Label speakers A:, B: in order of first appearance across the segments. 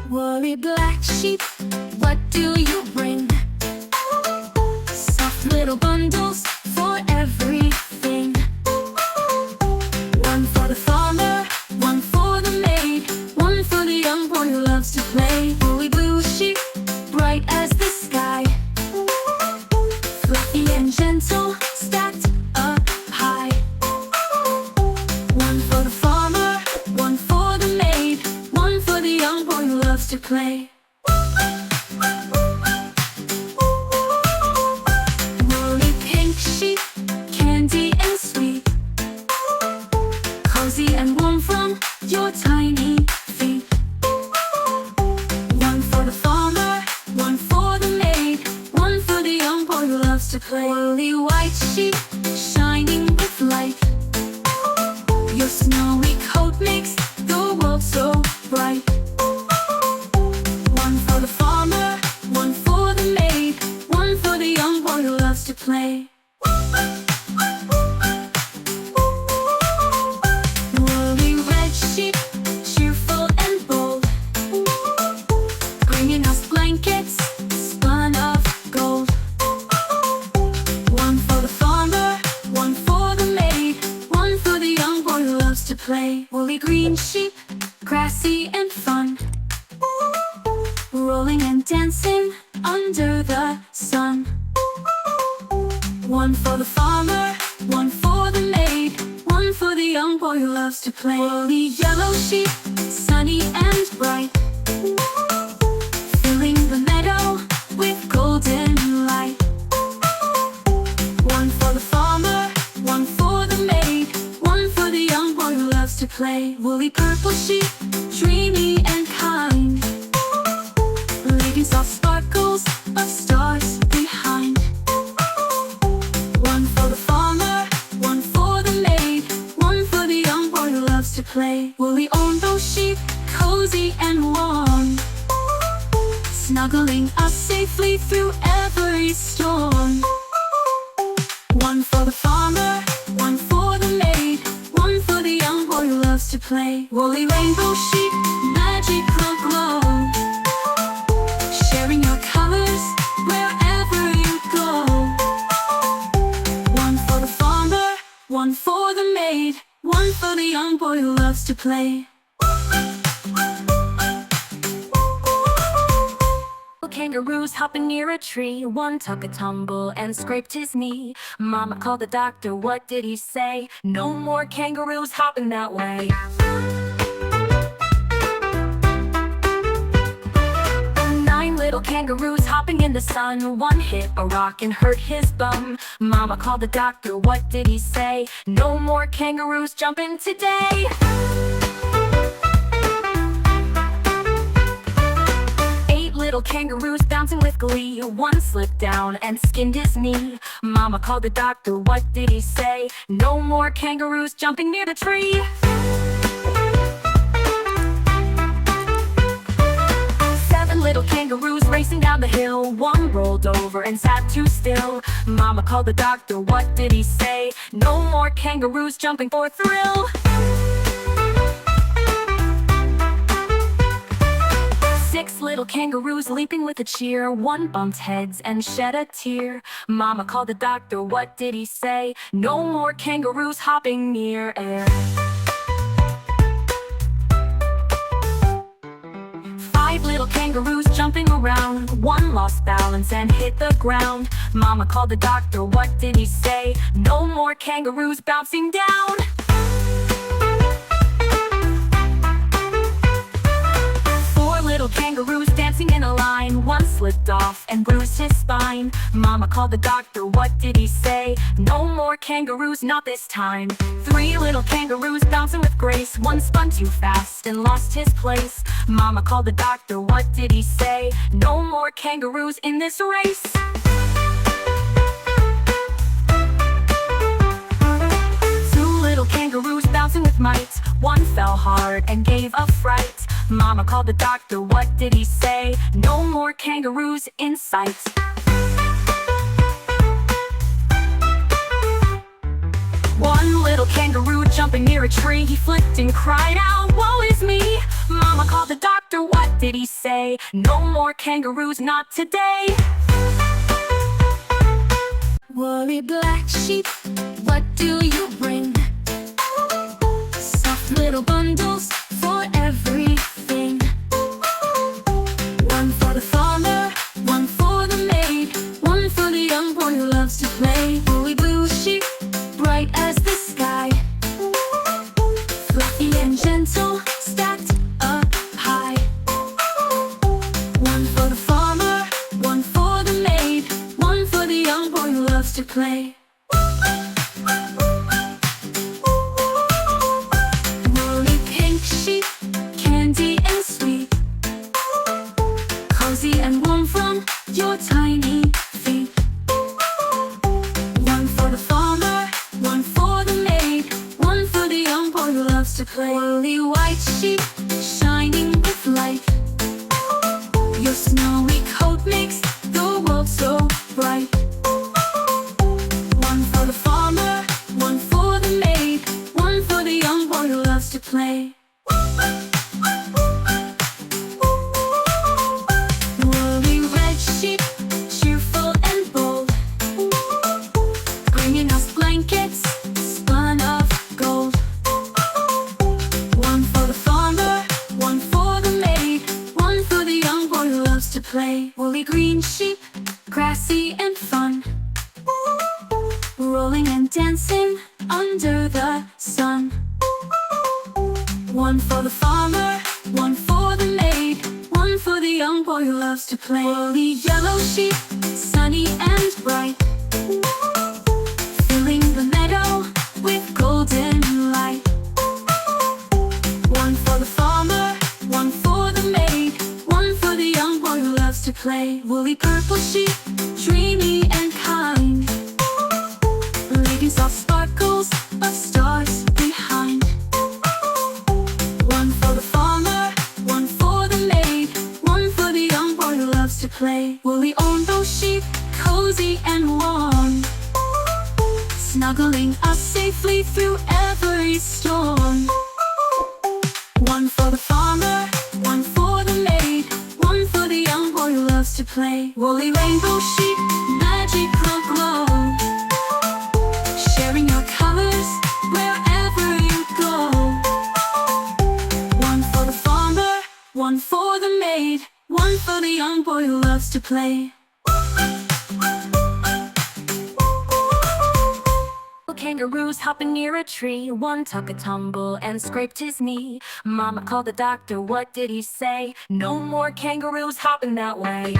A: Woolly black sheep, what do you bring? Soft little bundles for everything. One for the farmer, one for the maid, one for the young boy who loves to play. Woolly blue sheep, bright as the sky, fluffy and gentle, stacked up high. One for the farmer, one for the maid, one for the young boy who loves to play. Woolly pink sheep, candy and sweet, cozy and warm from your tiny feet. One for the farmer, one for the maid, one for the young boy who loves to play. Woolly white sheep, shining with light, your snowy coat makes the world so bright. One for the farmer, one for the maid, one for the young boy who loves to play. Woolly red sheep, cheerful and bold, bringing us blankets spun of gold. One for the farmer, one for the maid, one for the young boy who loves to play. Woolly green sheep, grassy and fun, rolling and dancing under the sun. One for the farmer, one for the maid, one for the young boy who loves to play. Woolly yellow sheep, sunny and bright, filling the meadow with golden light. One for the farmer, one for the maid, one for the young boy who loves to play. Woolly purple sheep, dreamy and kind, leaving soft sparkles of stars behind. One for the farmer, one for the maid, one for the young boy who loves to play. Woolly orange sheep, cozy and warm, snuggling us safely through every storm. One for the farmer, one for the maid, one for the young boy who loves to play. Woolly rainbow sheep, magical glow, sharing your colors wherever you go. One for the farmer, one for the maid, one for the young boy who loves to play. Kangaroos hopping near a tree, one took a tumble and scraped his knee. Mama called the doctor, what did he say? No more kangaroos hopping that way. 9 little kangaroos hopping in the sun, one hit a rock and hurt his bum. Mama called the doctor, what did he say? No more kangaroos jumping today. 8 little kangaroos bouncing with glee, one slipped down and skinned his knee. Mama called the doctor, what did he say? No more kangaroos jumping near the tree. 7 little kangaroos racing down the hill, one rolled over and sat too still. Mama called the doctor, what did he say? No more kangaroos jumping for a thrill. 6 little kangaroos leaping with a cheer, one bumped heads and shed a tear. Mama called the doctor, what did he say? No more kangaroos hopping near air. 5 little kangaroos jumping around, one lost balance and hit the ground. Mama called the doctor, what did he say? No more kangaroos bouncing down. 4 little kangaroos dancing in a line, one slipped off and bruised his spine. Mama called the doctor, what did he say? No more kangaroos, not this time. 3 little kangaroos bouncing with grace, one spun too fast and lost his place. Mama called the doctor, what did he say? No more kangaroos in this race. 2 little kangaroos bouncing with might, one fell hard and gave a fright. Mama called the doctor, what did he say? No more kangaroos in sight. 1 little kangaroo jumping near a tree, he flipped and cried out, woe is me. Mama called the doctor, what what did he say? No more kangaroos, not today. Woolly black sheep, what do you bring? Soft little bundles for everything. One for the farmer, one for the maid, one for the young boy who loves to play. Woolly blue sheep, bright as the sky, fluffy and gentle, stacked up high. One for the farmer, one for the maid, one for the young boy who loves to play. Woolly pink sheep, candy and sweet, cozy and warm from your tiny feet. One for the farmer, one for the maid, one for the young boy who loves to play. Woolly white sheep, shining with light, your snowy coat makes the world so bright. One for the farmer, one for the maid, one for the young boy who loves to play. Woolly red sheep, cheerful and bold, bringing us blankets spun of gold. One for the farmer, one for the maid, one for the young boy who loves to play. Woolly green sheep, grassy and fun, rolling and dancing under the sun. One for the farmer, one for the maid, one for the young boy who loves to play. Woolly yellow sheep, sunny and bright, filling the meadow with golden light. One for the farmer, one for the maid, one for the young boy who loves to play. Woolly purple sheep, dreamy and kind, leaving soft sparkles of stars behind. One for the farmer, one for the maid, one for the young boy who loves to play. Woolly Ondo sheep, cozy and warm, snuggling us safely through every storm. One for the farmer, one for the maid, one for the young boy who loves to play. Woolly rainbow sheep, magical glow, sharing your colors wherever you go. One for the farmer, one for the maid, one for the young boy who loves to play. Kangaroos hopping near a tree, one took a tumble and scraped his knee. Mama called the doctor, what did he say? No more kangaroos hopping that way.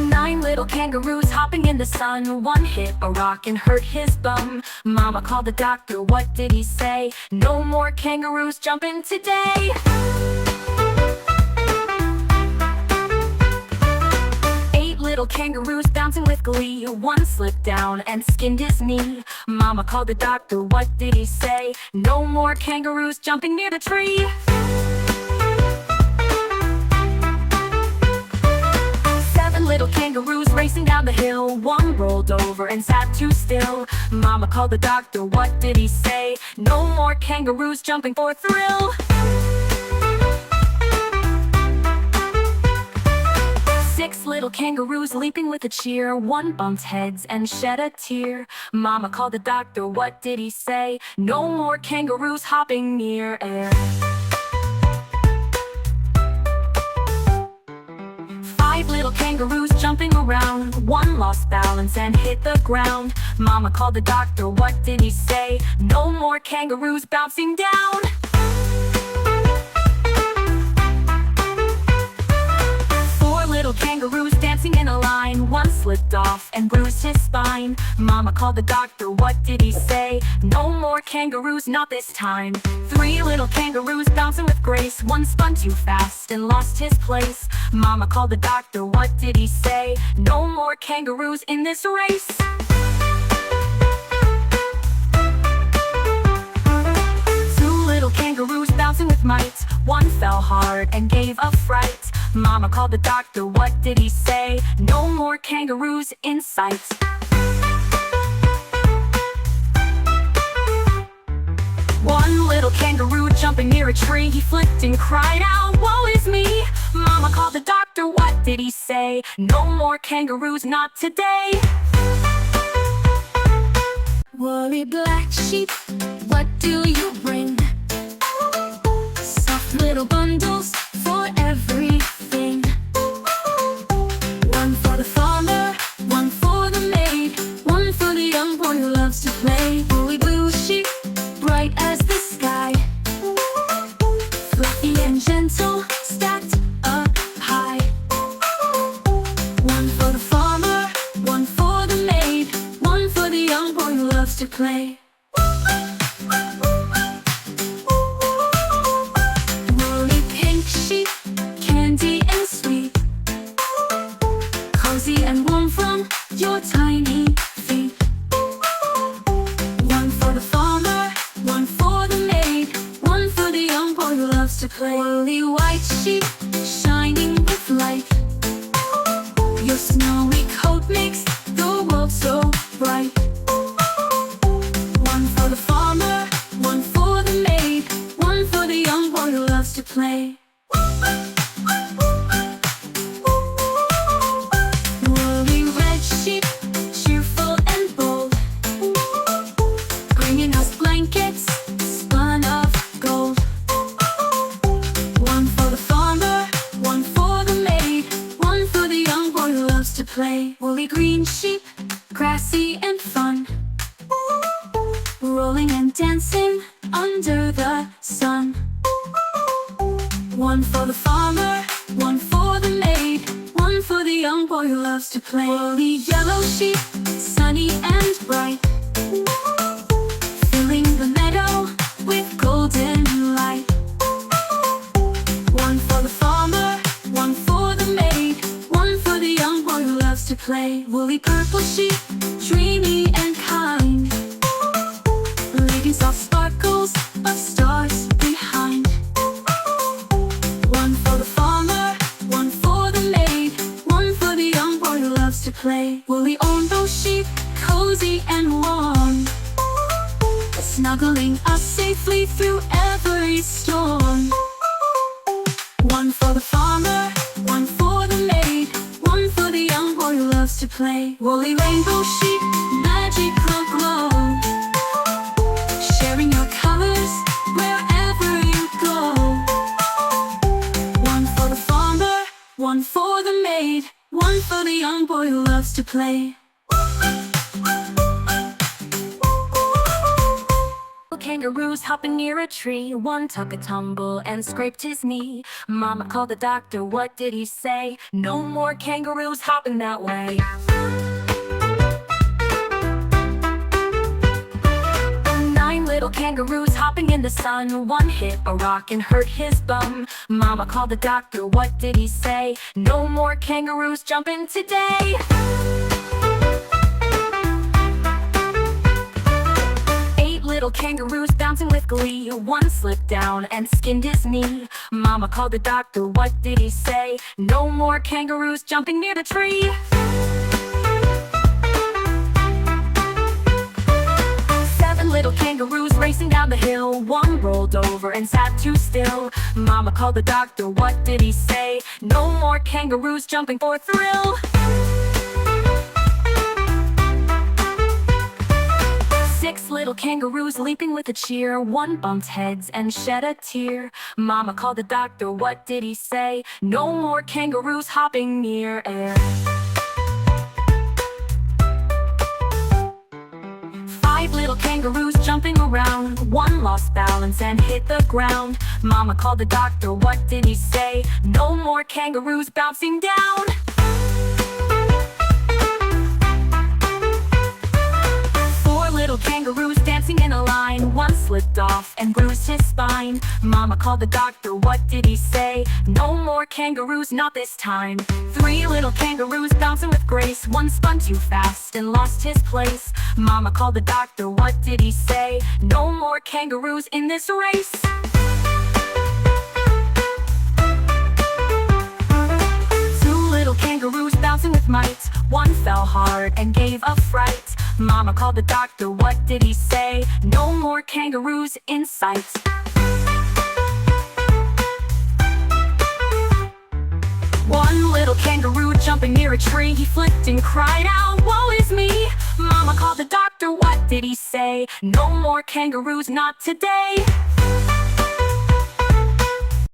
A: 9 little kangaroos hopping in the sun, one hit a rock and hurt his bum. Mama called the doctor, what did he say? No more kangaroos jumping today. 8 little kangaroos bouncing with glee, one slipped down and skinned his knee. Mama called the doctor, what did he say? No more kangaroos jumping near the tree. 7 little kangaroos racing down the hill, one rolled over and sat too still. Mama called the doctor, what did he say? No more kangaroos jumping for thrill. 6 little kangaroos leaping with a cheer, one bumped heads and shed a tear. Mama called the doctor, what did he say? No more kangaroos hopping near air. 5 little kangaroos jumping around, one lost balance and hit the ground. Mama called the doctor, what did he say? No more kangaroos bouncing down. 4 little kangaroos dancing in a line, one slipped off and bruised his spine. Mama called the doctor, what did he say? No more kangaroos, not this time. 3 little kangaroos bouncing with grace, one spun too fast and lost his place. Mama called the doctor, what did he say? No more kangaroos in this race. 2 little kangaroos bouncing with might, one fell hard and gave a fright. Mama called the doctor, what did he say? No more kangaroos in sight. 1 little little kangaroo jumping near a tree. He flipped and cried out, "Woe is me!" Mama called the doctor, what did he say? No more kangaroos, not today. Woolly black sheep, what do you bring? Soft little bundles for everything. One for the farmer, one for the maid, one for the young boy who loves to play. Woolly blue sheep, bright as the sky, fluffy and gentle, stacked up high. One for the farmer, one for the maid, one for the young boy who loves to play. Woolly pink sheep, candy and sweet, cozy and warm from your tiny feet. One for the farmer, one for the maid, one for the young boy who loves to play. Woolly white sheep, shining with light, your snowy coat makes the world so bright. One for the farmer, one for the maid, one for the young boy who loves to play. Woolly red sheep, cheerful and bold, bringing us blankets spun of gold. One for the farmer, one for the maid, one for the young boy who loves to play. Woolly green sheep, grassy and fun, rolling and dancing under the sun. One for the farmer, one for the maid, one for the young boy who loves to play. Woolly yellow sheep, sunny and bright, filling the meadow with golden light. One for the farmer, one for the maid, one for the young boy who loves to play. Woolly purple sheep, dreamy and kind, leaving soft sparkles of stars behind. One for the farmer, one for the maid, one for the young boy who loves to play. Woolly orange sheep, cozy and warm, snuggling us safely through every storm. One for the farmer, one for the maid, one for the young boy who loves to play. Woolly rainbow sheep, magical glow, sharing your colors wherever you go. One for the farmer, one for the maid, one for the young boy who loves to play. Kangaroos hopping near a tree, one took a tumble and scraped his knee. Mama called the doctor, what did he say? No more kangaroos hopping that way. 9 little kangaroos hopping in the sun, one hit a rock and hurt his bum. Mama called the doctor, what did he say? No more kangaroos jumping today. 8 little kangaroos bouncing with glee, one slipped down and skinned his knee. Mama called the doctor, what did he say? No more kangaroos jumping near the tree. 7 little kangaroos racing down the hill, one rolled over and sat too still. Mama called the doctor, what did he say? No more kangaroos jumping for a thrill. 6 little kangaroos leaping with a cheer, one bumped heads and shed a tear. Mama called the doctor, what did he say? No more kangaroos hopping near air. 5 little kangaroos jumping around, one lost balance and hit the ground. Mama called the doctor, what did he say? No more kangaroos bouncing down. 4 little kangaroos dancing in a line, one slipped off and bruised his spine. Mama called the doctor, what did he say? No more kangaroos, not this time. 3 little kangaroos bouncing with grace, one spun too fast and lost his place. Mama called the doctor, what did he say? No more kangaroos in this race. 2 little kangaroos bouncing with might, one fell hard and gave a fright. Mama called the doctor, what did he say? No more kangaroos in sight. Stopping near a tree, he flipped and cried out, "Woe is me!" Mama called the doctor, what did he say? "No more kangaroos, not today."